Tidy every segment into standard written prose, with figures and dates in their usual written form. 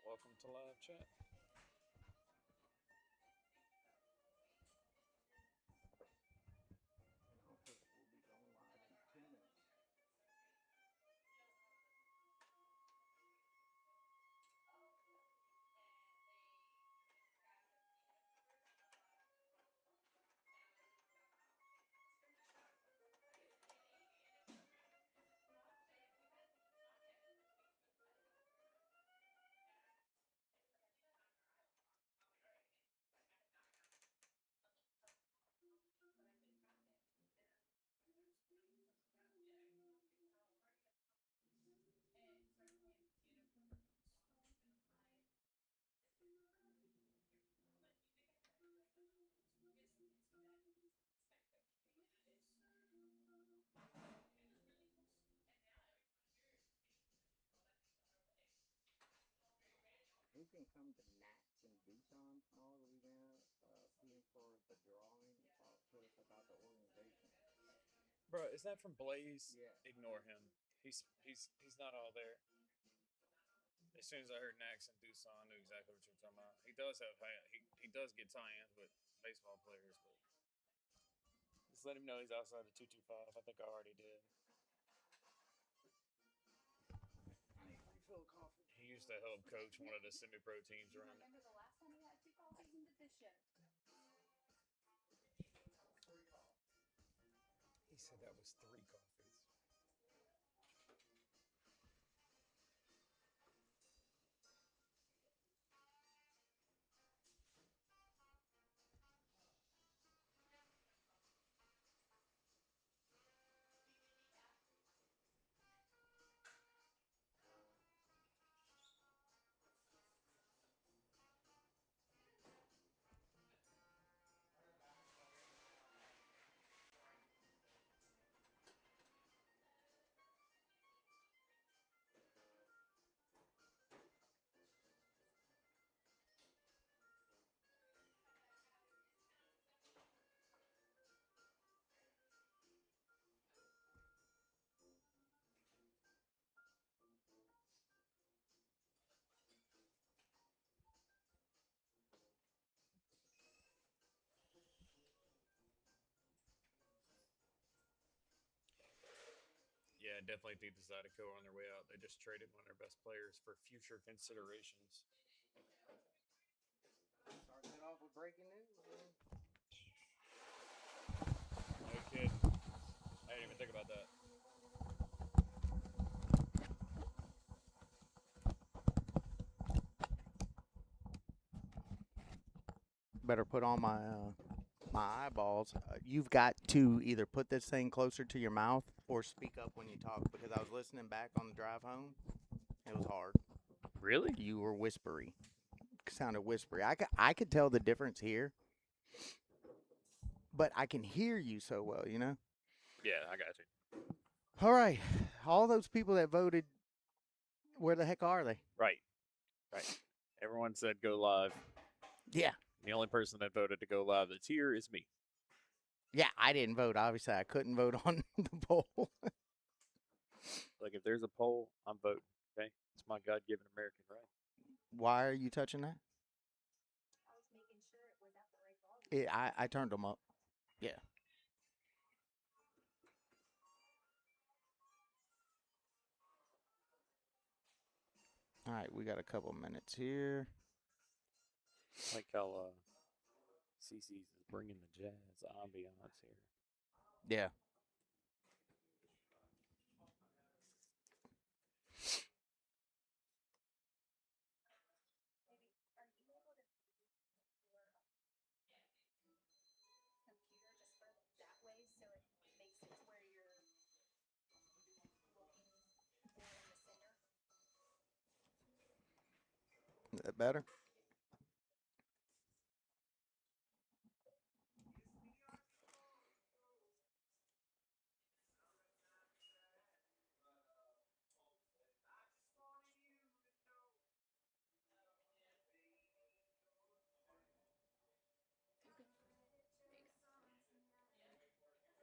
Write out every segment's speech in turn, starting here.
Welcome to live chat. And I'll put we'll be going live in 2 minutes. Who can come to Nats and Tucson tomorrow? We're gonna see him for the drawing and talk to us about the organization. Bro, is that from Blaze? Yeah. Ignore him. He's not all there. As soon as I heard Nax and Tucson, I knew exactly what you were talking about. He does have he does get tie-ins with baseball players, but just let him know he's outside the 225. I think I already did. I need a refill of coffee. He used to help coach one of the semi-pro teams around. Remember the last time you had 2 coffees in addition? He said that was 3 coffees. Yeah, I definitely think the Zydeco are on their way out. They just traded one of their best players for future considerations. Starting it off with breaking news. Man. No kidding. I didn't even think about that. Better put on my eyeballs. You've got to either put this thing closer to your mouth or speak up when you talk, because I was listening back on the drive home. It was hard. Really? You were whispery. Sounded whispery. I could tell the difference here, but I can hear you so well, you know? Yeah, I got you. All right. All those people that voted, where the heck are they? Right. Right. Everyone said go live. Yeah. The only person that voted to go live that's here is me. Yeah, I didn't vote. Obviously, I couldn't vote on the poll. Like, if there's a poll, I'm voting. Okay? It's my God given American right. Why are you touching that? I was making sure it was at the right volume. I turned them up. Yeah. All right, we got a couple minutes here. I like how CC's is bringing the jazz ambiance here. Yeah. Maybe are you able to move your computer just further that way so it makes it to where you're looking more in the center? Is that better? Okay.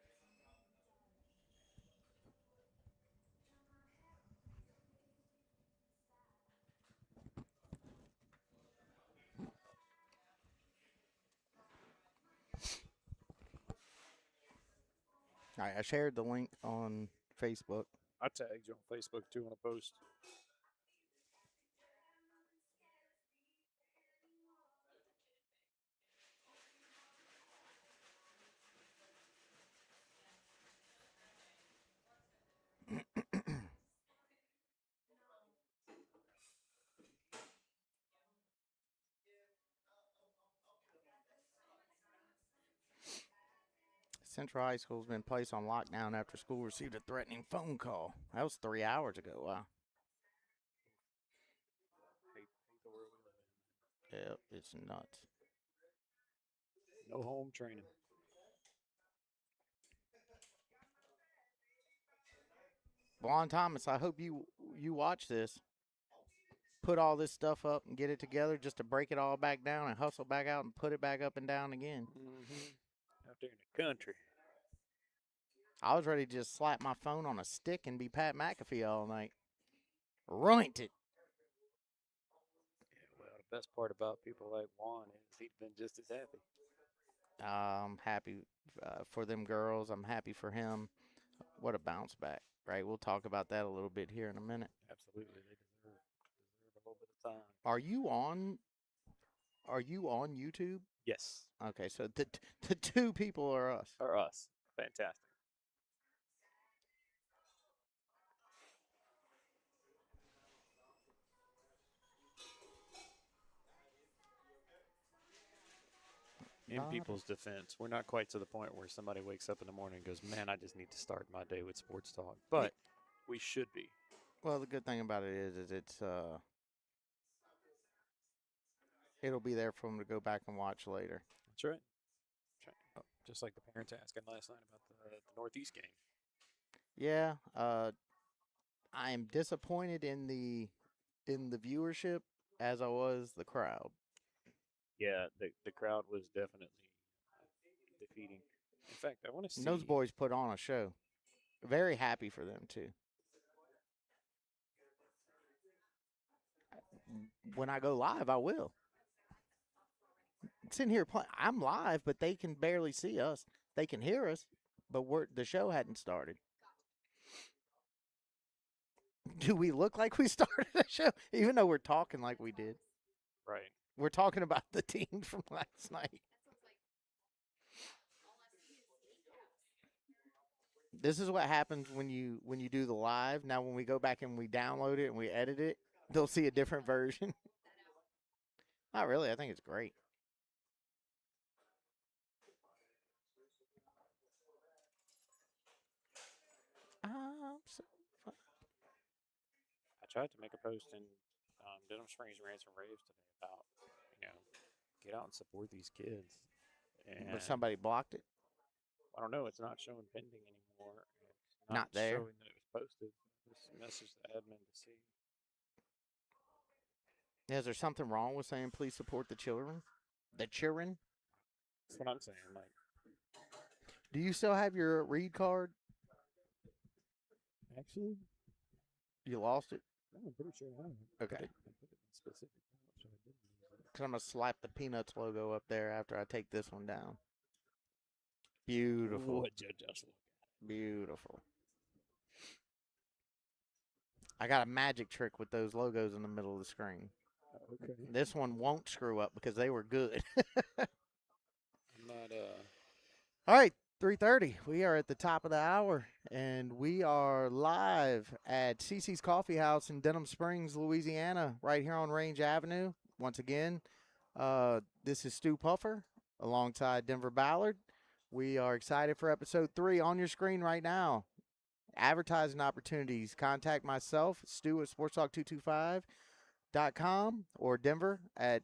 There you go. I shared the link on Facebook. I tagged you on Facebook too on a post. Central High School's been placed on lockdown after school received a threatening phone call. That was 3 hours ago. Wow. Hate the world we live Yep, it's nuts. in. No home training. Blonde Thomas, I hope you watch this. Put all this stuff up and get it together just to break it all back down and hustle back out and put it back up and down again. Out there in the country. I was ready to just slap my phone on a stick and be Pat McAfee all night. Ruined it. Yeah, well, the best part about people like Juan is he'd been just as happy. I'm happy for them girls. I'm happy for him. What a bounce back, right? We'll talk about that a little bit here in a minute. Absolutely, they deserve a little bit of time. Are you on YouTube? Yes, Okay, so the two people are us. or us. Fantastic. In Not- people's defense, we're not quite to the point where somebody wakes up in the morning and goes, "Man, I just need to start my day with sports talk." But we should be. Well, the good thing about it is it's it'll be there for them to go back and watch later. That's right. Just like the parents asking last night about the Northeast game. Yeah, I am disappointed in the viewership as I was the crowd. Yeah, the crowd was definitely defeating. In fact, I want to see. And those boys put on a show. Very happy for them too. When I go live, I will. Sitting here playing, I'm live, but they can barely see us. They can hear us, but the show hadn't started. Do we look like we started a show, even though we're talking like we did? Right. We're talking about the teams from last night. This is what happens when you do the live. Now, when we go back and we download it and we edit it, they'll see a different version. Not really. I think it's great. I tried to make a post in Denham Springs Rants and Raves today about, get out and support these kids. And But somebody blocked it. I don't know. It's not showing pending anymore. It's Not there. showing that it was posted. Just message the admin to see. Is there something wrong with saying please support the children? The children? That's what I'm saying. Like, Do you still have your read card? actually, You lost it? I'm pretty sure I have. Okay. I put it in specific notes, so I didn't use it. Because I'm going to slap the Peanuts logo up there after I take this one down. Beautiful. What you just look at. Beautiful. I got a magic trick with those logos in the middle of the screen. Okay. This one won't screw up because they were good. I'm not, All right, 3:30. We are at the top of the hour, and we are live at CC's Coffee House in Denham Springs, Louisiana, right here on Range Avenue. Once again, this is Stu Puffer alongside Denver Ballard. We are excited for episode 3 on your screen right now. Advertising opportunities. Contact myself, Stu at sportstalk225.com or Denver at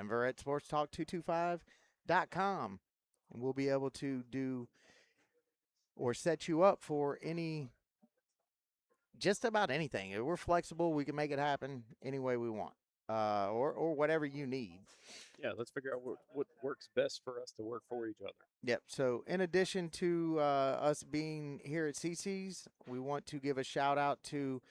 sportstalk225.com. And we'll be able to do or set you up for just about anything. We're flexible. We can make it happen any way we want, or whatever you need. yeah, let's figure out what works best for us to work for each other. Yep. So in addition to us being here at CC's, we want to give a shout out to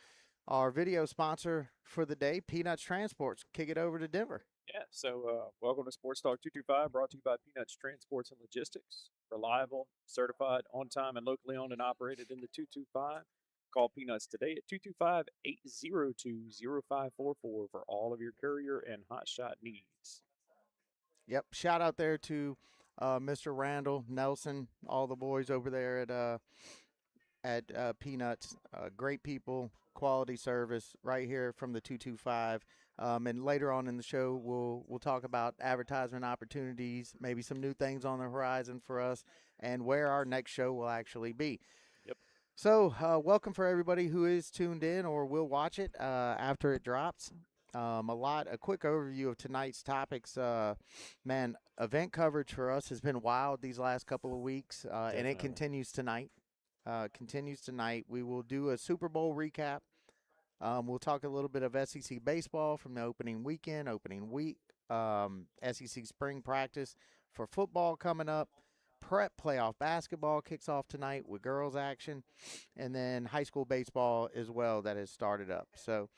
our video sponsor for the day, Peanuts Transports. Kick it over to Denver. Yeah, so welcome to Sports Talk 225, brought to you by Peanuts Transports and Logistics. reliable, certified, on time, and locally owned and operated in the 225. Call Peanuts today at 225-802-0544 for all of your courier and hot shot needs. Yep. Shout out there to Mr. Randall, Nelson, all the boys over there at Peanuts. Great people, quality service right here from the 225. And later on in the show, we'll talk about advertisement opportunities, maybe some new things on the horizon for us, and where our next show will actually be. Yep. So, welcome for everybody who is tuned in or will watch it after it drops. A quick overview of tonight's topics. Man, event coverage for us has been wild these last couple of weeks, and Definitely. it continues tonight. We will do a Super Bowl recap. We'll talk a little bit of SEC baseball from the opening week, SEC spring practice for football coming up. Prep playoff basketball kicks off tonight with girls action, and then high school baseball as well that has started up. So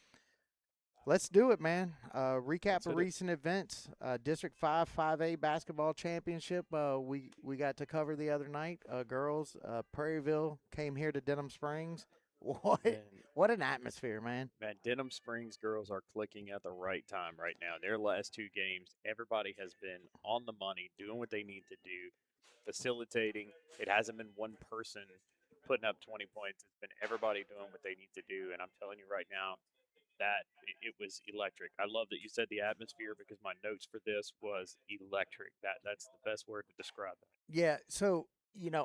let's do it, man. Recap of recent events. District 5 5A basketball championship. We got to cover the other night. Girls, Prairieville came here to Denham Springs. What an atmosphere, man. Man, Denham Springs girls are clicking at the right time right now. Their last two games, everybody has been on the money, doing what they need to do, facilitating. It hasn't been one person putting up 20 points. It's been everybody doing what they need to do. And I'm telling you right now, that it was electric. I love that you said the atmosphere because my notes for this was electric. That's the best word to describe it. Yeah, so,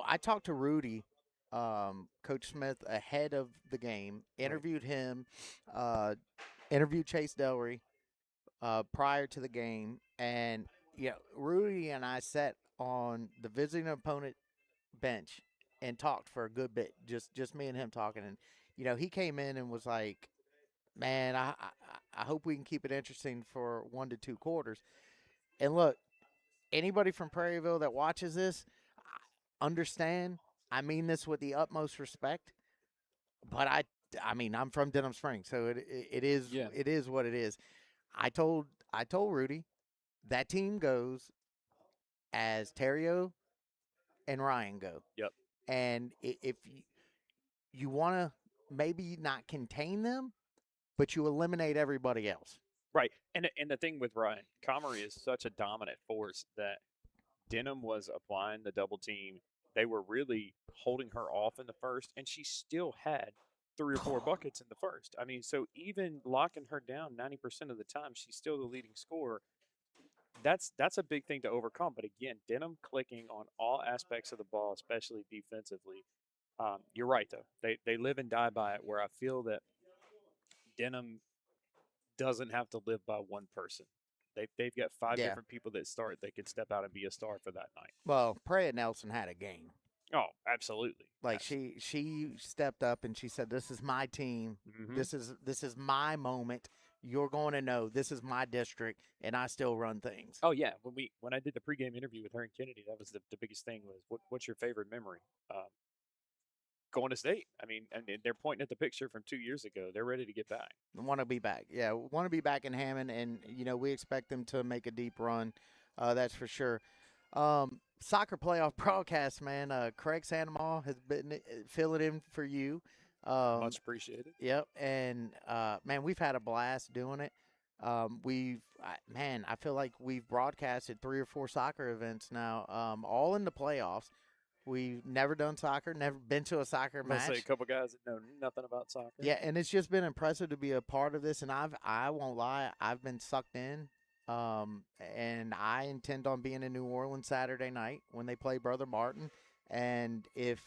I talked to Rudy, Coach Smith, ahead of the game, interviewed him, interviewed Chase Delry prior to the game, and, Rudy and I sat on the visiting opponent bench and talked for a good bit, just me and him talking, and, he came in and was like, man, I hope we can keep it interesting for 1 to 2 quarters. And look, anybody from Prairieville that watches this, understand, I mean this with the utmost respect, but I'm from Denham Springs, so it is what it is. I told Rudy that team goes as Terrio and Ryan go. Yep. And if you want to maybe not contain them, but you eliminate everybody else. Right. And the thing with Ryan, Comrie is such a dominant force that Denham was applying the double team. They were really holding her off in the first, and she still had 3 or 4 buckets in the first. I mean, so even locking her down 90% of the time, she's still the leading scorer. That's a big thing to overcome. But again, Denham clicking on all aspects of the ball, especially defensively. You're right, though. They live and die by it, where I feel that Denham doesn't have to live by one person. They've got 5 different people that start. They could step out and be a star for that night. Well, Preya Nelson had a game. Oh, absolutely. Like she stepped up and she said, "This is my team. Mm-hmm. This is my moment. You're going to know this is my district, and I still run things." Oh yeah, when I did the pregame interview with her and Kennedy, that was the biggest thing was what's your favorite memory? Going to state. I mean, and they're pointing at the picture from 2 years ago. They're ready to get back. Want to be back. Yeah, want to be back in Hammond, and we expect them to make a deep run. That's for sure. Soccer playoff broadcast, man. Craig Sandomal has been filling in for you. Much appreciated. Yep, and man, we've had a blast doing it. I feel like we've broadcasted 3 or 4 soccer events now, all in the playoffs. We've never done soccer, never been to a soccer match. Say a couple guys that know nothing about soccer. Yeah, and it's just been impressive to be a part of this, and I won't lie, I've been sucked in. And I intend on being in New Orleans Saturday night when they play Brother Martin. And if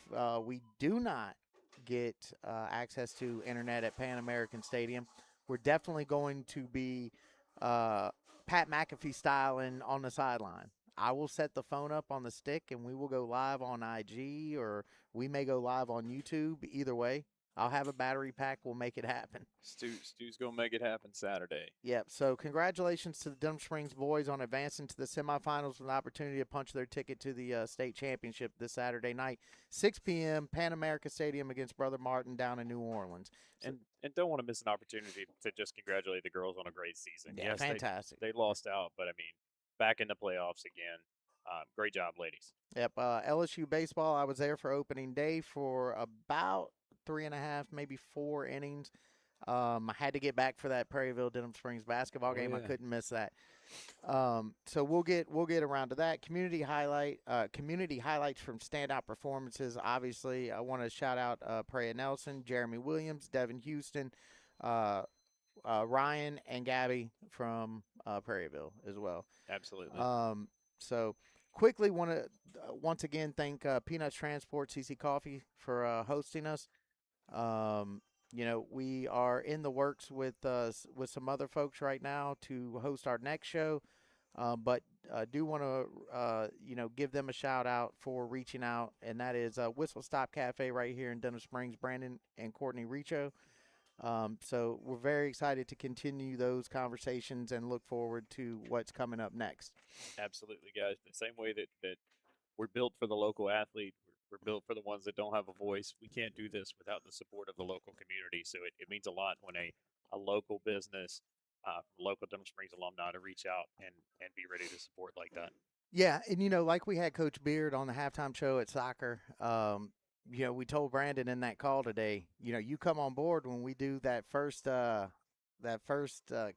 we do not get access to internet at Pan American Stadium, we're definitely going to be Pat McAfee styling on the sideline. I will set the phone up on the stick, and we will go live on IG, or we may go live on YouTube. Either way, I'll have a battery pack. We'll make it happen. Stu's going to make it happen Saturday. Yep. So congratulations to the Denham Springs boys on advancing to the semifinals with an opportunity to punch their ticket to the state championship this Saturday night, 6 p.m., Pan America Stadium against Brother Martin down in New Orleans. And don't want to miss an opportunity to just congratulate the girls on a great season. Yeah, yes, fantastic. They lost out, but, I mean, back in the playoffs again. Great job, ladies. Yep. LSU baseball, I was there for opening day for about 3.5, maybe 4 innings. I had to get back for that Prairieville Denham Springs basketball game. I yeah. couldn't miss that. So we'll get around to that. Community highlights from standout performances. Obviously, I want to shout out Preya Nelson, Jeremy Williams, Devin Houston, Ryan, and Gabby from Prairieville as well. Absolutely. So quickly want to once again thank Peanuts Transport, CC Coffee, for hosting us. We are in the works with some other folks right now to host our next show, but do want to give them a shout out for reaching out, and that is Whistle Stop Cafe right here in Denham Springs. Brandon and Courtney Richo. So we're very excited to continue those conversations and look forward to what's coming up next. Absolutely, guys. The same way that we're built for the local athlete, we're built for the ones that don't have a voice. We can't do this without the support of the local community. So it means a lot when a local business, local Denham Springs alumni to reach out and be ready to support like that. Yeah, and like we had Coach Beard on the halftime show at soccer. We told Brandon in that call today, you come on board when we do that first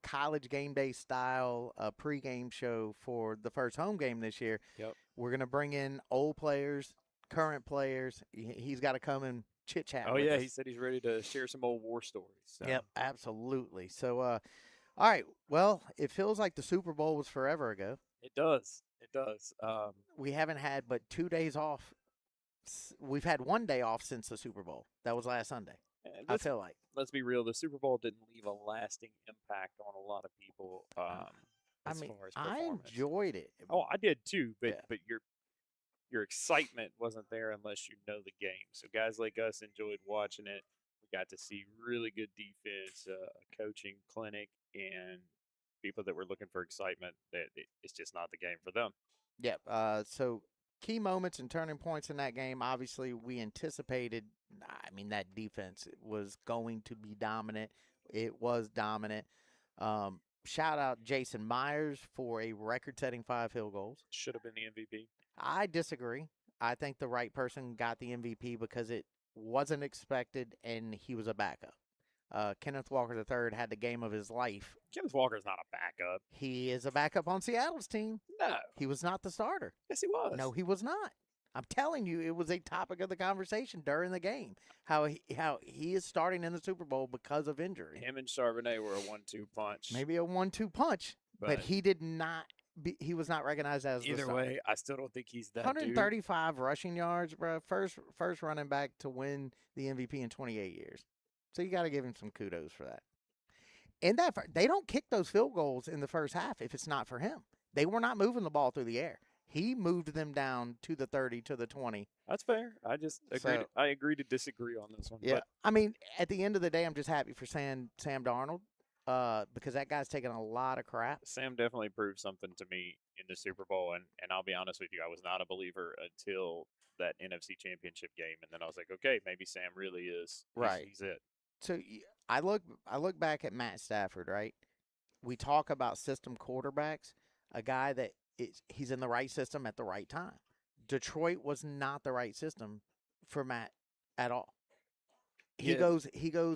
college game day style pregame show for the first home game this year. Yep. We're going to bring in old players, current players. He's got to come and chit chat. Oh, with yeah. us. He said he's ready to share some old war stories. So. Yep, absolutely. So, all right. Well, it feels like the Super Bowl was forever ago. It does. It does. We haven't had but 2 days off. We've had 1 day off since the Super Bowl. That was last Sunday. I feel like. Let's be real. The Super Bowl didn't leave a lasting impact on a lot of people. As far as I performance. enjoyed it. Oh, I did too. But Yeah. but your excitement wasn't there unless you know the game. So guys like us enjoyed watching it. We got to see really good defense, a coaching clinic, and people that were looking for excitement. That it's just not the game for them. Yep. So key moments and turning points in that game. Obviously, we anticipated. That defense was going to be dominant. It was dominant. Shout out Jason Myers for a record-setting 5 field goals. Should have been the MVP. I disagree. I think the right person got the MVP because it wasn't expected and he was a backup. Kenneth Walker III had the game of his life. Kenneth Walker's not a backup. He is a backup on Seattle's team. No. He was not the starter. Yes, he was. No, he was not. I'm telling you, it was a topic of the conversation during the game. How he is starting in the Super Bowl because of injury. Him and Charbonnet were a 1-2 punch. Maybe a 1-2 punch, but he did not. He was not recognized as either the way. I still don't think he's that 135 rushing yards, bro. First running back to win the MVP in 28 years. So you got to give him some kudos for that. And that they don't kick those field goals in the first half if it's not for him. They were not moving the ball through the air. He moved them down to the 30, to the 20. That's fair. I just agree. I agree to disagree on this one. Yeah, but at the end of the day, I'm just happy for Sam Darnold because that guy's taking a lot of crap. Sam definitely proved something to me in the Super Bowl, and I'll be honest with you, I was not a believer until that NFC Championship game, and then I was like, okay, maybe Sam really is. Right. He's it. So I look back at Matt Stafford, right? We talk about system quarterbacks, a guy that he's in the right system at the right time. Detroit was not the right system for Matt at all. He goes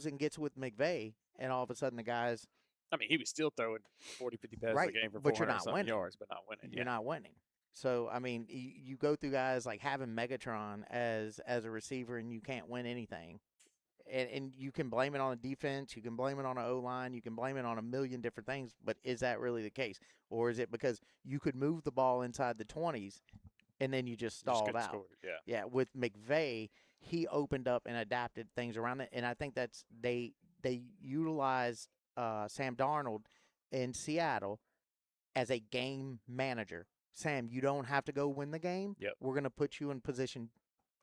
and gets with McVay, and all of a sudden the guys. He was still throwing 40, 50 passes a game for 400 yards, but not winning. You're not winning. So, you go through guys like having Megatron as a receiver, and you can't win anything. And you can blame it on a defense, you can blame it on an O-line, you can blame it on a million different things, but is that really the case? Or is it because you could move the ball inside the 20s and then you just stalled out? Yeah, with McVay, he opened up and adapted things around it, and I think that's they utilized Sam Darnold in Seattle as a game manager. Sam, you don't have to go win the game. Yep. We're going to put you in position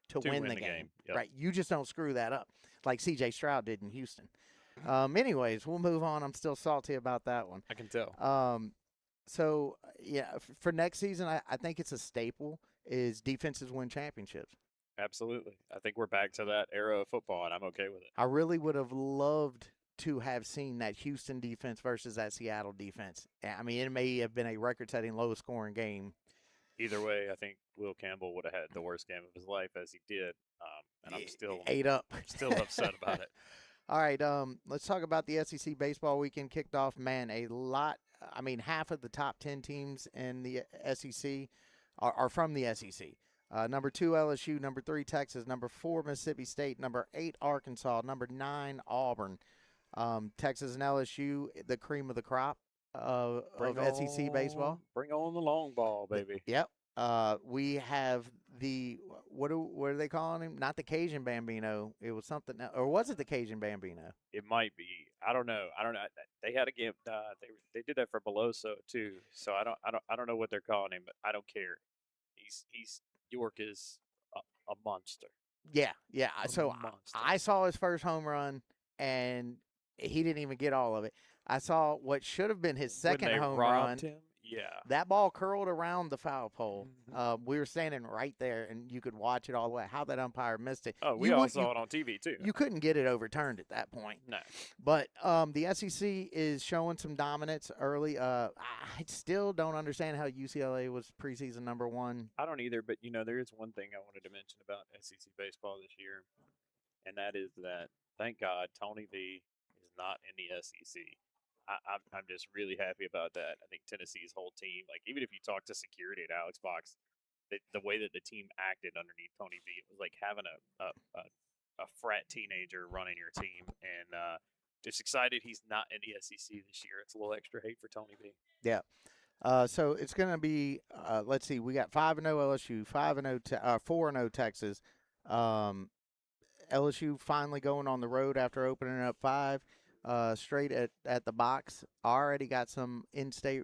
to win the game. Yep. Right? You just don't screw that up like C.J. Stroud did in Houston. Anyways, we'll move on. I'm still salty about that one. I can tell. So, for next season, I think it's a staple is defenses win championships. Absolutely. I think we're back to that era of football, and I'm okay with it. I really would have loved to have seen that Houston defense versus that Seattle defense. It may have been a record-setting, low-scoring game. Either way, I think Will Campbell would have had the worst game of his life as he did, and I'm still ate up. upset about it. All right, let's talk about the SEC baseball weekend kicked off. Man, a lot. I mean, half of the top 10 teams in the SEC are from the SEC. Number 2, LSU. Number 3, Texas. Number 4, Mississippi State. Number 8, Arkansas. Number 9, Auburn. Texas and LSU, the cream of the crop of SEC baseball. Bring on the long ball, baby. Yep. We have the what are they calling him? Not the Cajun Bambino. It was something, or was it the Cajun Bambino? It might be. I don't know. They had a game. They did that for Beloso too. So I don't know what they're calling him, but I don't care. He's York is a monster. Yeah. So monster. I saw his first home run, and he didn't even get all of it. I saw what should have been his second when they home robbed run. him. Yeah. That ball curled around the foul pole. We were standing right there, and you could watch it all the way. How that umpire missed it. Oh, we all saw it on TV, too. You couldn't get it overturned at that point. No. But the SEC is showing some dominance early. I still don't understand how UCLA was preseason number 1. I don't either, but, there is one thing I wanted to mention about SEC baseball this year, and that is that, thank God, Tony V is not in the SEC. I'm just really happy about that. I think Tennessee's whole team, like even if you talk to security at Alex Box, the way that the team acted underneath Tony V, it was like having a frat teenager running your team, and just excited he's not in the SEC this year. It's a little extra hate for Tony V. Yeah. So it's going to be, let's see, we got 5-0 LSU, 4-0 Texas. LSU finally going on the road after opening up 5 straight at the box. Already got some in-state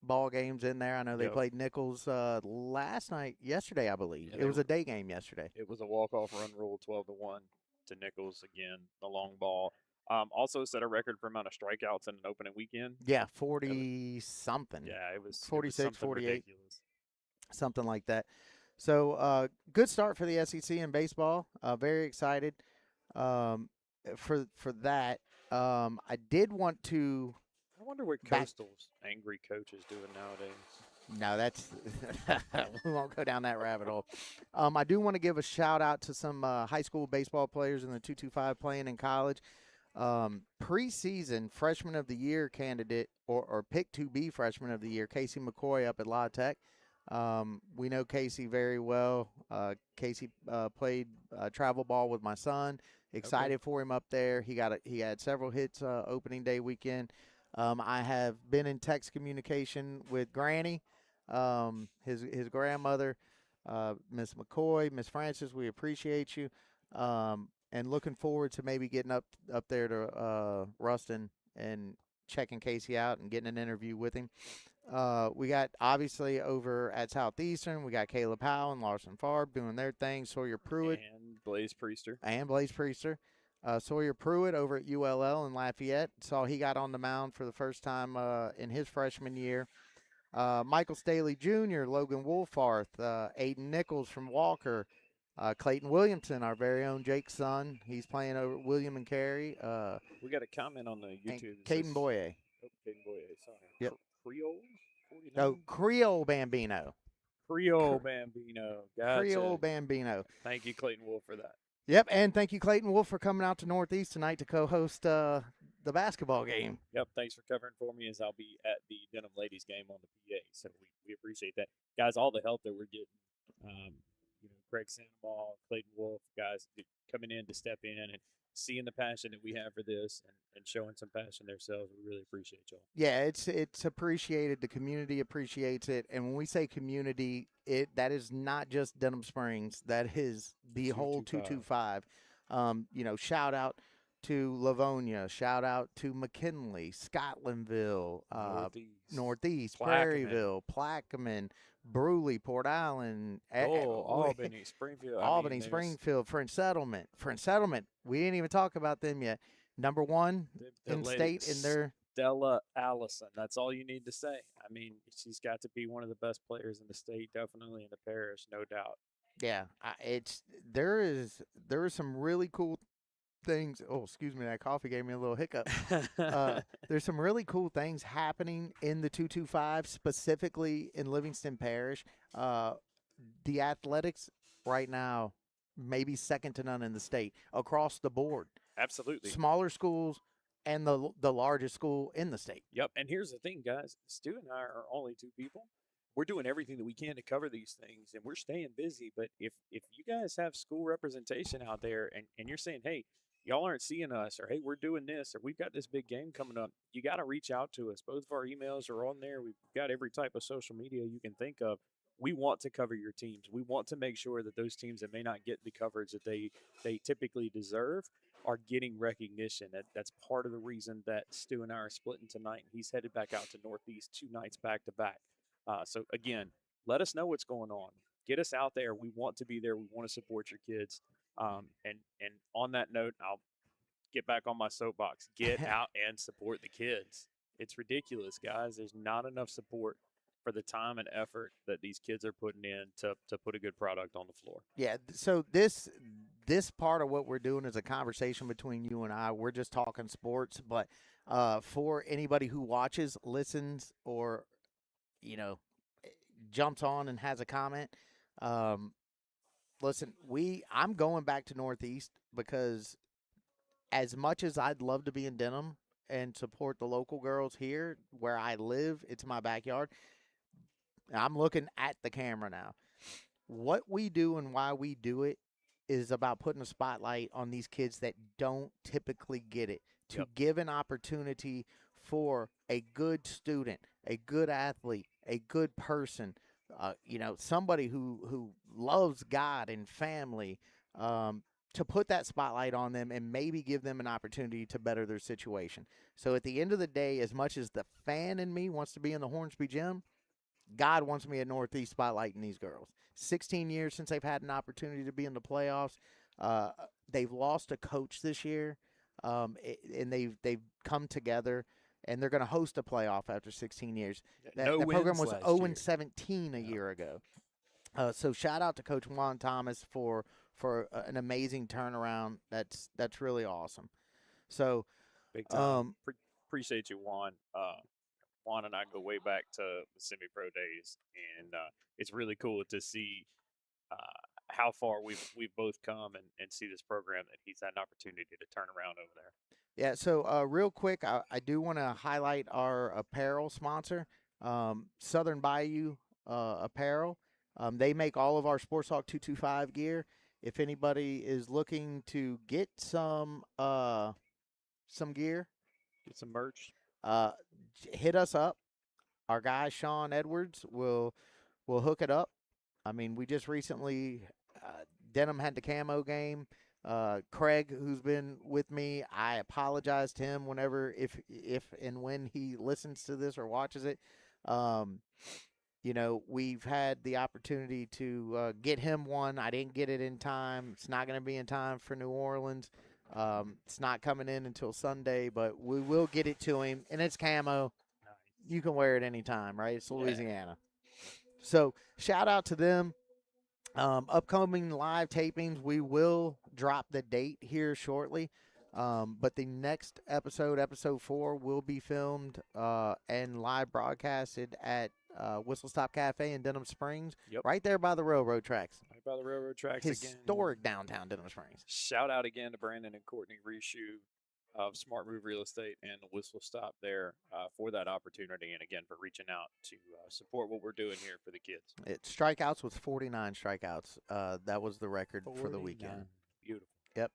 ball games in there. I know they played Nichols yesterday, I believe. Yeah, it was a day game yesterday. It was a walk-off run rule, 12-1 to Nichols again, the long ball. Also set a record for amount of strikeouts in an opening weekend. Yeah, 40-something. Yeah, it was 46, 48. Ridiculous. Something like that. So, good start for the SEC in baseball. Very excited for that. I did want to. I wonder what Coastal's angry coach is doing nowadays. No, that's we won't go down that rabbit hole. I do want to give a shout out to some high school baseball players in the 225 playing in college. Preseason freshman of the year candidate or picked to be freshman of the year, Casey McCoy up at La Tech. We know Casey very well. Casey played travel ball with my son. Excited for him up there. He had several hits opening day weekend. I have been in text communication with Granny, his grandmother, Miss McCoy, Miss Francis. We appreciate you, and looking forward to maybe getting up there to Ruston and checking Casey out and getting an interview with him. We got, obviously, over at Southeastern, we got Caleb Powell and Larson Farb doing their thing. Sawyer Pruitt. And Blaze Priester. Sawyer Pruitt over at ULL in Lafayette. Saw he got on the mound for the first time in his freshman year. Michael Staley Jr., Logan Wolfarth, Aiden Nichols from Walker, Clayton Williamson, our very own Jake's son. He's playing over William and Carey. We got a comment on the YouTube. Caden Boye. Oh, Caden Boye, sorry. Yep. Creole? 49? No, Creole Bambino. Creole Bambino. Gotcha. Creole Bambino. Thank you, Clayton Wolf, for that. Yep, and thank you, Clayton Wolf, for coming out to Northeast tonight to co-host the basketball game. Yep, thanks for covering for me as I'll be at the Denham ladies game on the PA. So we appreciate that. Guys, all the help that we're getting. Craig Sandoval, Clayton Wolf, guys coming in to step in and seeing the passion that we have for this and showing some passion themselves. We really appreciate y'all. Yeah, it's appreciated. The community appreciates it. And when we say community, that is not just Denham Springs. That is the whole 225. Shout out to Livonia. Shout out to McKinley, Scotlandville, Northeast, Prairieville, Plaquemine, Brewley, Port Island, Albany, Springfield. Springfield, French Settlement. We didn't even talk about them yet. Number 1 in state in their Stella Allison. That's all you need to say. I mean, she's got to be one of the best players in the state, definitely in the parish, no doubt. Yeah, there is some really cool things. Oh, excuse me, that coffee gave me a little hiccup. There's some really cool things happening in the 225, specifically in Livingston Parish. The athletics right now, maybe second to none in the state across the board. Absolutely. Smaller schools and the largest school in the state. Yep. And here's the thing, guys. Stu and I are only two people. We're doing everything that we can to cover these things, and we're staying busy. But if you guys have school representation out there, and you're saying, hey, y'all aren't seeing us, or hey, we're doing this, or we've got this big game coming up, you got to reach out to us. Both of our emails are on there. We've got every type of social media you can think of. We want to cover your teams. We want to make sure that those teams that may not get the coverage that they typically deserve are getting recognition. That's part of the reason that Stu and I are splitting tonight. He's headed back out to Northeast 2 nights back to back. So again, let us know what's going on. Get us out there. We want to be there. We want to support your kids. And on that note, I'll get back on my soapbox. Get out and support the kids. It's ridiculous, guys. There's not enough support for the time and effort that these kids are putting in to put a good product on the floor. Yeah, so this part of what we're doing is a conversation between you and I. We're just talking sports, but for anybody who watches, listens, or jumps on and has a comment, listen, I'm going back to Northeast because as much as I'd love to be in Denham and support the local girls here where I live, it's my backyard. I'm looking at the camera now. What we do and why we do it is about putting a spotlight on these kids that don't typically get it, to give an opportunity for a good student, a good athlete, a good person, somebody who loves God and family, to put that spotlight on them and maybe give them an opportunity to better their situation. So at the end of the day, as much as the fan in me wants to be in the Hornsby Gym, God wants me at Northeast spotlighting these girls. 16 years since they've had an opportunity to be in the playoffs. They've lost a coach this year, and they've come together, and they're going to host a playoff after 16 years. That program was 0-17 a year ago. So shout out to Coach Juan Thomas for an amazing turnaround. That's really awesome. So, big time. Appreciate you, Juan. Juan and I go way back to the semi-pro days, and it's really cool to see how far we've both come and see this program that he's had an opportunity to turn around over there. Yeah, so real quick, I do want to highlight our apparel sponsor, Southern Bayou Apparel. They make all of our Sports Talk 225 gear. If anybody is looking to get some gear, get some merch, hit us up. Our guy Sean Edwards will hook it up. I mean, we just recently Denham had the camo game. Craig, who's been with me, I apologize to him whenever if and when he listens to this or watches it. We've had the opportunity to get him one. I didn't get it in time. It's not going to be in time for New Orleans. It's not coming in until Sunday, but we will get it to him, and it's camo. Nice. You can wear it anytime, right? It's Louisiana. So shout out to them. Upcoming live tapings, we will drop the date here shortly. But the next episode 4, will be filmed and live broadcasted at Whistle Stop Cafe in Denham Springs, right there by the railroad tracks. Right by the railroad tracks. Historic downtown Denham Springs. Shout out again to Brandon and Courtney Reshoe of Smart Move Real Estate and the Whistle Stop there for that opportunity, and again for reaching out to support what we're doing here for the kids. Strikeouts with 49 strikeouts. That was the record for the weekend. Beautiful. Yep.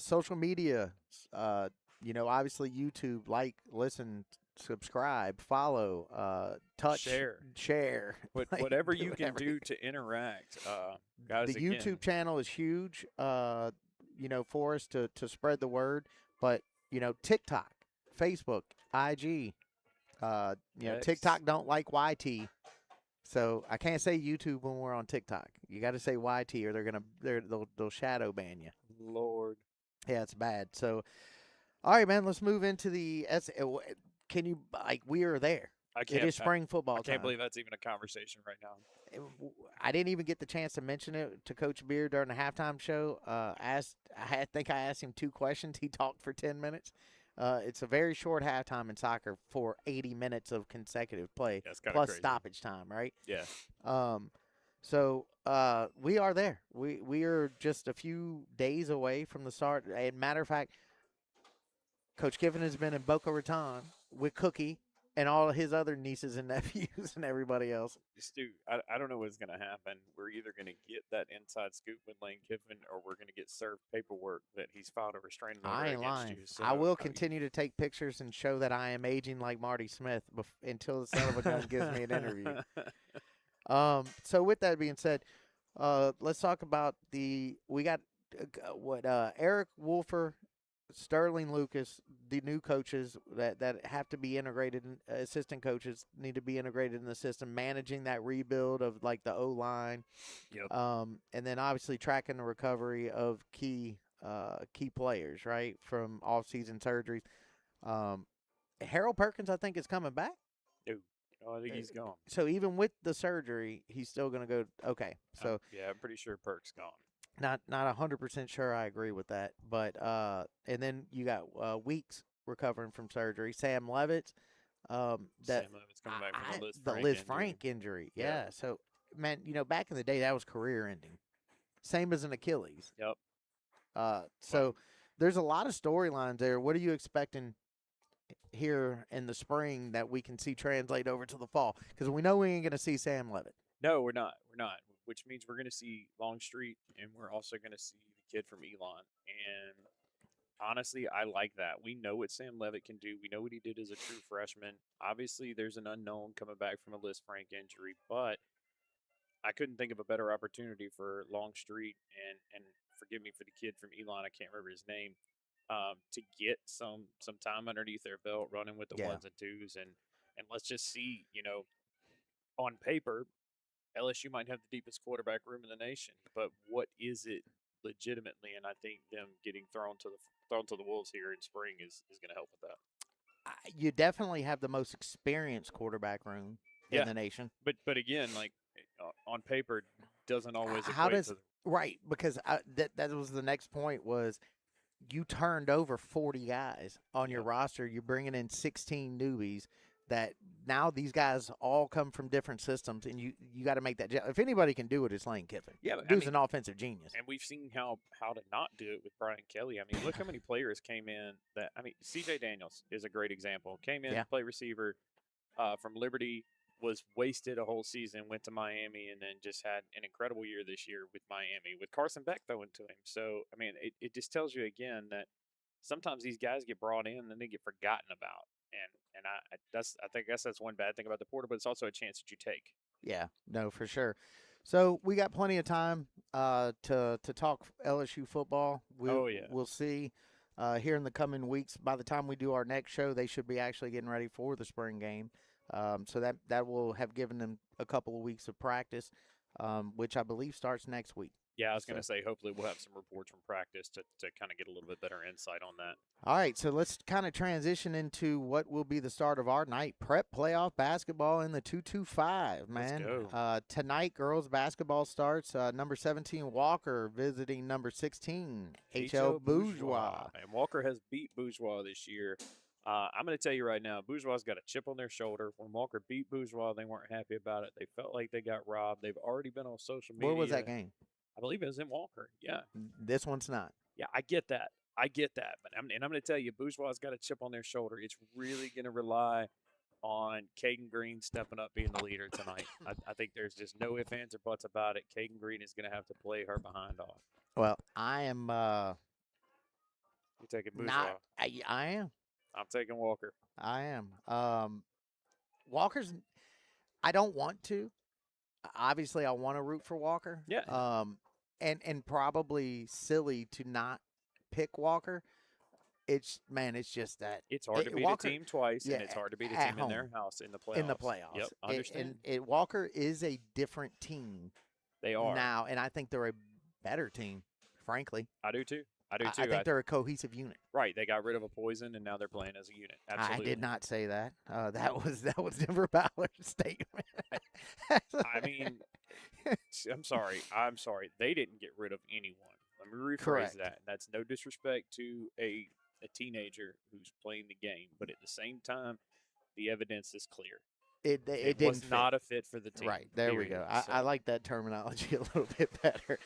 Social media, obviously YouTube, like, listen, subscribe, follow, touch, share. Whatever you can do to interact. Guys, the YouTube channel is huge, for us to spread the word. But, TikTok, Facebook, IG, TikTok don't like YT. So I can't say YouTube when we're on TikTok. You got to say YT or they'll shadow ban you. Lord. Yeah, it's bad. So, all right, man, let's move into the we are there. It is spring football I can't time. believe that's even a conversation right now. I didn't even get the chance to mention it to Coach Beard during the halftime show. I think I asked him 2 questions. He talked for 10 minutes. It's a very short halftime in soccer for 80 minutes of consecutive play, That's kinda plus crazy. stoppage time, right? Yeah. So we are there. We are just a few days away from the start. And matter of fact, Coach Kiffin has been in Boca Raton with Cookie and all his other nieces and nephews and everybody else. Stu, I don't know what's going to happen. We're either going to get that inside scoop with Lane Kiffin, or we're going to get served paperwork that he's filed a restraining order I ain't against lying. you. So, I will continue to take pictures and show that I am aging like Marty Smith until the son of a gun gives me an interview. So with that being said, let's talk about we got Eric Wolfer, Sterling Lucas, the new coaches that have to be integrated. Assistant coaches need to be integrated in the system, managing that rebuild of like the O line. Yep. And then obviously tracking the recovery of key players, right, from off-season surgeries. Harold Perkins, I think, is coming back. Oh, I think he's gone. So even with the surgery, he's still going to go. Okay, so yeah, I'm pretty sure Perk's gone. not 100% sure I agree with that, but and then you got Weeks recovering from surgery. Sam Levitt, Sam Levitt's coming back from the Liz Frank injury. Yeah. So man, back in the day that was career ending. Same as an Achilles. Yep. So there's a lot of storylines there. What are you expecting here in the spring that we can see translate over to the fall? Because we know we ain't going to see Sam Levitt. No, we're not. We're not. Which means we're going to see Longstreet, and we're also going to see the kid from Elon. And honestly, I like that. We know what Sam Levitt can do. We know what he did as a true freshman. Obviously, there's an unknown coming back from a Liz Frank injury, but I couldn't think of a better opportunity for Longstreet and forgive me for the kid from Elon. I can't remember his name. To get some time underneath their belt, running with the ones and twos, and let's just see. On paper, LSU might have the deepest quarterback room in the nation, but what is it legitimately? And I think them getting thrown to the wolves here in spring is going to help with that. You definitely have the most experienced quarterback room in the nation. But again, like on paper, doesn't always How equate does to right? Because that was the next point was you turned over 40 guys on your roster. You're bringing in 16 newbies. That now these guys all come from different systems, and you got to make that. If anybody can do it, it's Lane Kiffin. Yeah, dude's an offensive genius. And we've seen how to not do it with Brian Kelly. I mean, look how many players came in that. I mean, C.J. Daniels is a great example. Came in to play receiver from Liberty, was wasted a whole season, went to Miami, and then just had an incredible year this year with Miami with Carson Beck throwing to him. So I mean, it just tells you again that sometimes these guys get brought in and then they get forgotten about. And I guess that's one bad thing about the portal, but it's also a chance that you take. Yeah, no, for sure. So we got plenty of time to talk LSU football. We'll see here in the coming weeks. By the time we do our next show, they should be actually getting ready for the spring game. So that will have given them a couple of weeks of practice, which I believe starts next week. Yeah, I was going to say, hopefully we'll have some reports from practice to kind of get a little bit better insight on that. All right, so let's kind of transition into what will be the start of our night prep playoff basketball in the 225, man. Let's go. Tonight, girls basketball starts. Number 17, Walker, visiting number 16, H.L. Bourgeois. And Walker has beat Bourgeois this year. I'm going to tell you right now, Bourgeois's got a chip on their shoulder. When Walker beat Bourgeois, they weren't happy about it. They felt like they got robbed. They've already been on social media. Where was that game? I believe it was in Walker. Yeah. This one's not. Yeah, I get that. But I'm going to tell you, Bourgeois's got a chip on their shoulder. It's really going to rely on Caden Green stepping up, being the leader tonight. I think there's just no ifs, ands, or buts about it. Caden Green is going to have to play her behind off. Well, I am. You're taking Bourgeois. I am. I'm taking Walker. I am. Walker's. I don't want to. Obviously, I want to root for Walker. Yeah. And probably silly to not pick Walker. It's just that it's hard to beat Walker, a team twice, and it's hard to beat a team in their house in the playoffs. Yep, understand. And Walker is a different team. They are now, and I think they're a better team. Frankly, I do too. I think they're a cohesive unit. Right. They got rid of a poison, and now they're playing as a unit. Absolutely. I did not say that. That was never Ballard's statement. I mean, I'm sorry. I'm sorry. They didn't get rid of anyone. Let me rephrase Correct. that. That's no disrespect to a teenager who's playing the game, but at the same time, the evidence is clear. It It didn't was fit. not a fit for the team. Right, there we go. period. I So, like that terminology a little bit better.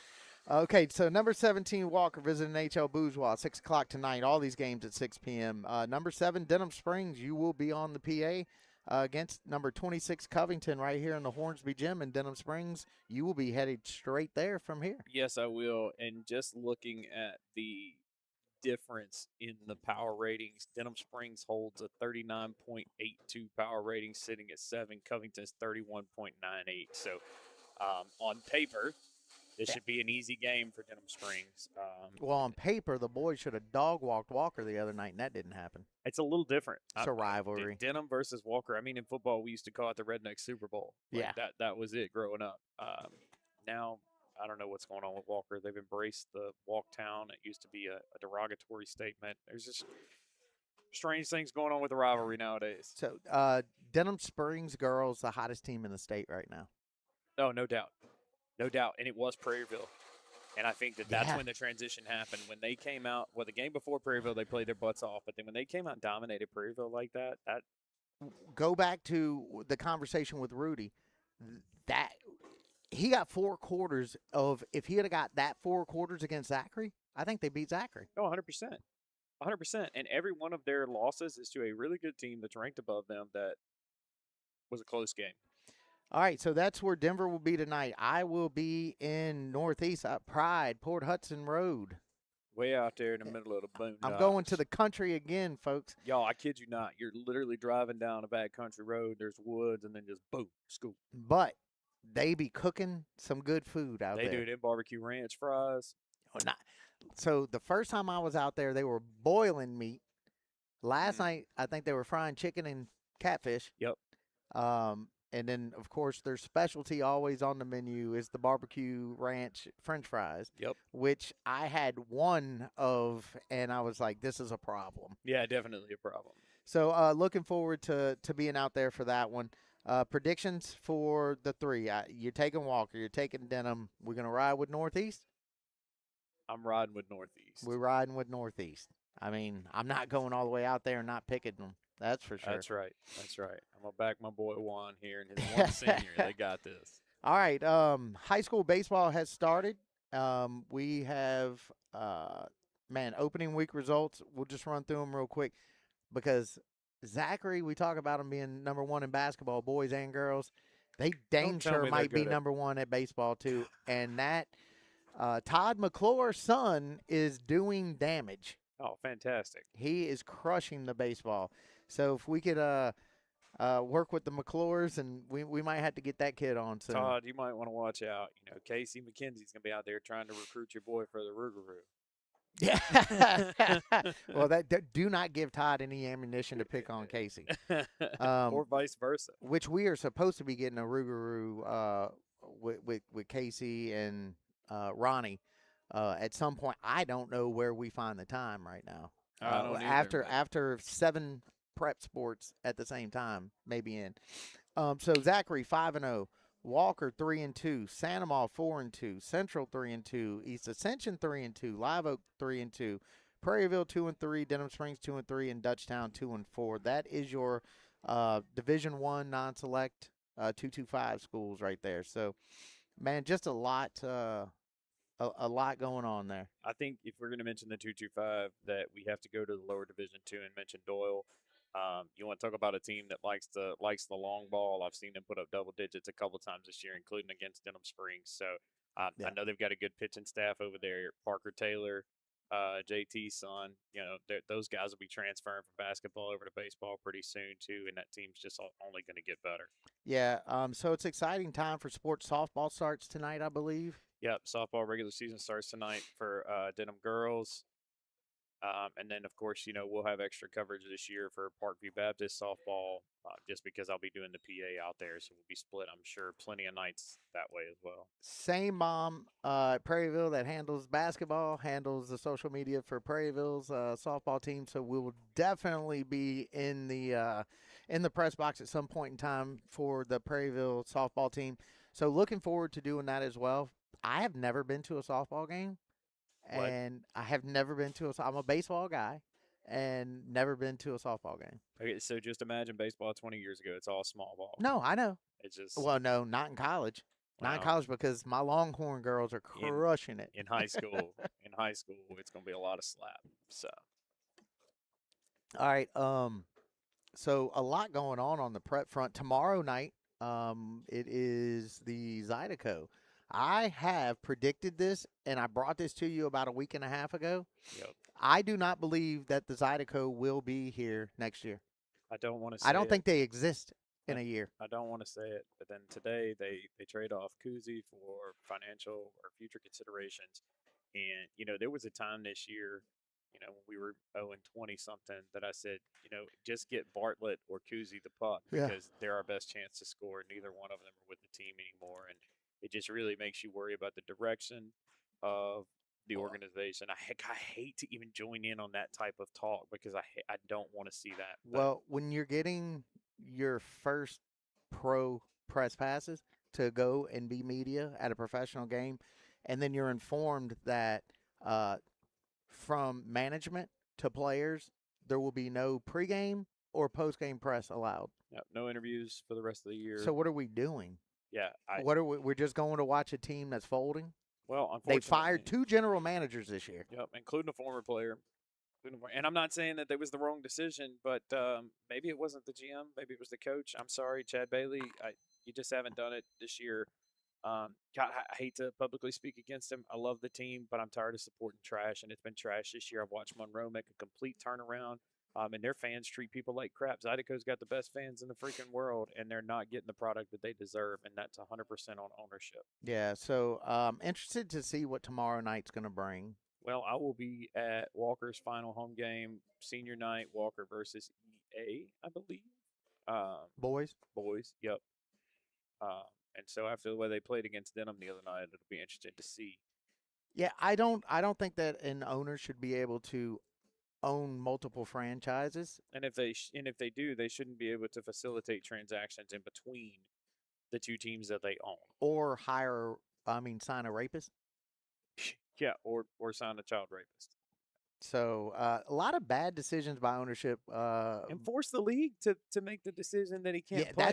Okay, so number 17, Walker visiting HL Bourgeois, 6 o'clock tonight. All these games at 6 p.m. Number 7, Denham Springs, you will be on the PA against number 26, Covington, right here in the Hornsby Gym in Denham Springs. You will be headed straight there from here. yes, I will. And just looking at the difference in the power ratings, Denham Springs holds a 39.82 power rating, sitting at 7. Covington's 31.98. So, on paper, this should be an easy game for Denham Springs. Well, on paper, the boys should have dog-walked Walker the other night, and that didn't happen. It's a little different. It's a rivalry. Denham versus Walker. I mean, in football, we used to call it the Redneck Super Bowl. Yeah. That was it growing up. Now, I don't know what's going on with Walker. They've embraced the walk town. It used to be a derogatory statement. There's just strange things going on with the rivalry nowadays. So, Denham Springs girls, the hottest team in the state right now. Oh, no doubt. No doubt. And it was Prairieville. And I think that's Yeah. when the transition happened. When they came out, well, the game before Prairieville, they played their butts off. But then when they came out and dominated Prairieville like that, Go back to the conversation with Rudy. That he got 4 quarters of, if he had got that 4 quarters against Zachary, I think they beat Zachary. oh, 100%. 100%. And every one of their losses is to a really good team that's ranked above them that was a close game. All right, so that's where Denver will be tonight. I will be in Northeast Pride, Port Hudson Road. Way out there in the middle of the boondocks. I'm going to the country again, folks. Y'all, I kid you not. You're literally driving down a back country road. There's woods, and then just boom, scoop. But they be cooking some good food out They there. do them barbecue ranch fries. Oh, not. So the first time I was out there, they were boiling meat. Last night, I think they were frying chicken and catfish. Yep. And then, of course, their specialty always on the menu is the barbecue ranch French fries. Yep. Which I had one of, and I was like, this is a problem. Yeah, definitely a problem. So looking forward to being out there for that one. Predictions for the 3. You're taking Walker. You're taking Denham. We're going to ride with Northeast. I'm riding with Northeast. We're riding with Northeast. I mean, I'm not going all the way out there and not picking them. That's for sure. That's right. That's right. I'm going to back my boy Juan here and his one senior. They got this. All right. High school baseball has started. We have, opening week results. We'll just run through them real quick because Zachary, we talk about him being number 1 in basketball, boys and girls. They dang tell sure me they're might be good at- number 1 at baseball, too. And that Todd McClure's son is doing damage. Oh, fantastic. He is crushing the baseball. So if we could work with the McClures, and we might have to get that kid on soon. Todd, you might want to watch out. You know, Casey McKenzie's going to be out there trying to recruit your boy for the Rougarou. Yeah. Well, do not give Todd any ammunition to pick on Casey. Or vice versa. Which we are supposed to be getting a Rougarou with Casey and Ronnie at some point. I don't know where we find the time right now. I don't either, After 7 prep sports at the same time, maybe in. So Zachary 5-0, Walker 3-2, Sandoval 4-2, Central 3-2, East Ascension 3-2, Live Oak 3-2, Prairieville 2-3, Denham Springs 2-3, and Dutchtown 2-4. That is your Division I non-select 225 schools right there. So, man, just a lot going on there. I think if we're going to mention the 225, that we have to go to the lower Division II and mention Doyle. You want to talk about a team that likes the long ball. I've seen them put up double digits a couple times this year, including against Denham Springs. So I know they've got a good pitching staff over there. Parker Taylor, JT's son. You know, those guys will be transferring from basketball over to baseball pretty soon too, and that team's just only going to get better. Yeah. So it's exciting time for sports. Softball starts tonight, I believe. Yep, softball regular season starts tonight for Denham girls. And then, of course, you know, we'll have extra coverage this year for Parkview Baptist softball just because I'll be doing the PA out there. So we'll be split, I'm sure, plenty of nights that way as well. Same mom at Prairieville that handles basketball, handles the social media for Prairieville's softball team. So we will definitely be in the press box at some point in time for the Prairieville softball team. So looking forward to doing that as well. I have never been to a softball game, What? and I have never been to a. I'm a baseball guy, and never been to a softball game. Okay, so just imagine baseball 20 years ago. It's all small ball. No, I know. It's just Well, no, not in college. Not in well, college because my Longhorn girls are crushing it. in high school. In high school, it's going to be a lot of slap. So All right. So a lot going on the prep front. Tomorrow night, it is the Zydeco. I have predicted this, and I brought this to you about a week and a half ago. yep. I do not believe that the Zydeco will be here next year. I don't want to say I don't it. think they exist in a year. I don't want to say it, but then today they trade off Kuzi for financial or future considerations. And there was a time this year, when we were 0-20 something, that I said, just get Bartlett or Kuzi the puck Yeah. because they're our best chance to score. Neither one of them are with the team anymore, and it just really makes you worry about the direction of the organization. I hate to even join in on that type of talk because I don't want to see that. But Well, when you're getting your first pro press passes to go and be media at a professional game, and then you're informed that from management to players, there will be no pregame or postgame press allowed. no interviews for the rest of the year. So what are we doing? yeah, What are we? We're just going to watch a team that's folding. well, They unfortunately, fired 2 general managers this year. Yep, including a former player. And I'm not saying that was the wrong decision, but maybe it wasn't the GM, maybe it was the coach. I'm sorry, Chad Bailey. You just haven't done it this year. God, I hate to publicly speak against him. I love the team, but I'm tired of supporting trash, and it's been trash this year. I've watched Monroe make a complete turnaround, and their fans treat people like crap. Zydeco's got the best fans in the freaking world, and they're not getting the product that they deserve, and that's 100% on ownership. Yeah, so interested to see what tomorrow night's going to bring. Well, I will be at Walker's final home game, senior night, Walker versus EA, I believe. Boys? Boys, yep. And so after the way they played against Denham the other night, it'll be interesting to see. Yeah, I don't think that an owner should be able to own multiple franchises. And if they do, they shouldn't be able to facilitate transactions in between the two teams that they own. Or sign a rapist. Yeah, or sign a child rapist. So a lot of bad decisions by ownership. And force the league to make the decision that he can't Yeah, play.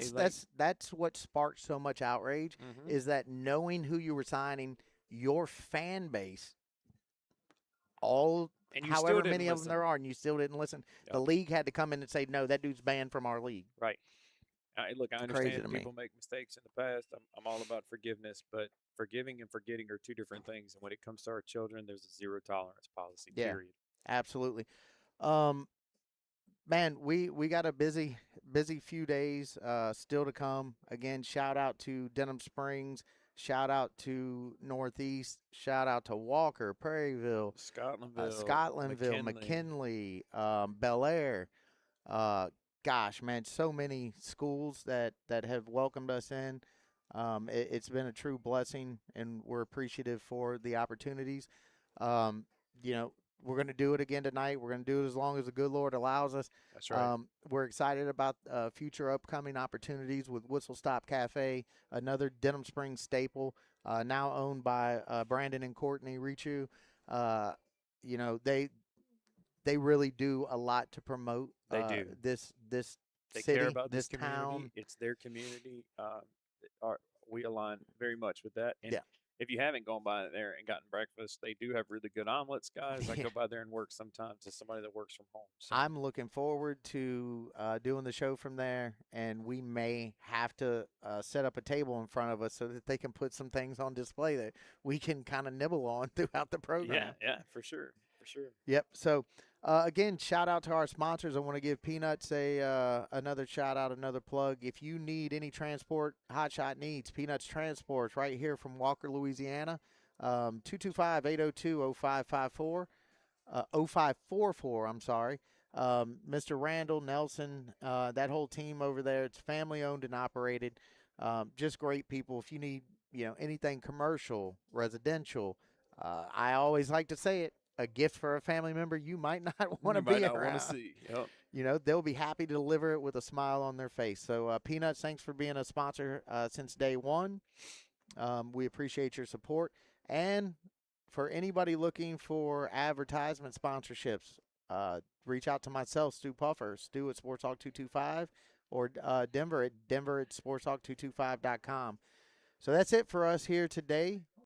that's what sparked so much outrage. Mhm. Is that knowing who you were signing, your fan base, And you still however didn't many of them listen. there are, and you still didn't listen. Yep. The league had to come in and say, no, that dude's banned from our league. Right. Look, I It's crazy understand to me. people make mistakes in the past. I'm all about forgiveness, but forgiving and forgetting are two different things. And when it comes to our children, there's a zero tolerance policy. Yeah. Period. Absolutely. Man, we got a busy few days still to come. Again, shout out to Denham Springs. Shout out to Northeast. Shout out to Walker, Prairieville, Scotlandville, McKinley, Bel-Air. Gosh, man, so many schools that have welcomed us in. It's been a true blessing, and we're appreciative for the opportunities. We're going to do it again tonight. We're going to do it as long as the good Lord allows us. That's right. We're excited about future upcoming opportunities with Whistle Stop Cafe, another Denham Springs staple, now owned by Brandon and Courtney Richu. They really do a lot to promote. They do. This They city, care about this this community. town. It's their community. We align very much with that. And Yeah. if you haven't gone by there and gotten breakfast, they do have really good omelets, guys. I Yeah. go by there and work sometimes as somebody that works from home. So I'm looking forward to doing the show from there, and we may have to set up a table in front of us so that they can put some things on display that we can kind of nibble on throughout the program. yeah, for sure. Yep. So, again, shout out to our sponsors. I want to give Peanuts another shout out, another plug. If you need any transport, Hotshot needs Peanuts Transports right here from Walker, Louisiana. 225-802-0554. 0544, I'm sorry. Mr. Randall, Nelson, that whole team over there, it's family owned and operated. Just great people. If you need, anything commercial, residential, I always like to say it, a gift for a family member you might not want to be want around. to see. Yep. they'll be happy to deliver it with a smile on their face. So, Peanuts, thanks for being a sponsor since day one. We appreciate your support. And for anybody looking for advertisement sponsorships, reach out to myself, Stu Puffer, Stu at Sports Talk 225, or Denver at sportstalk225.com. So that's it for us here today.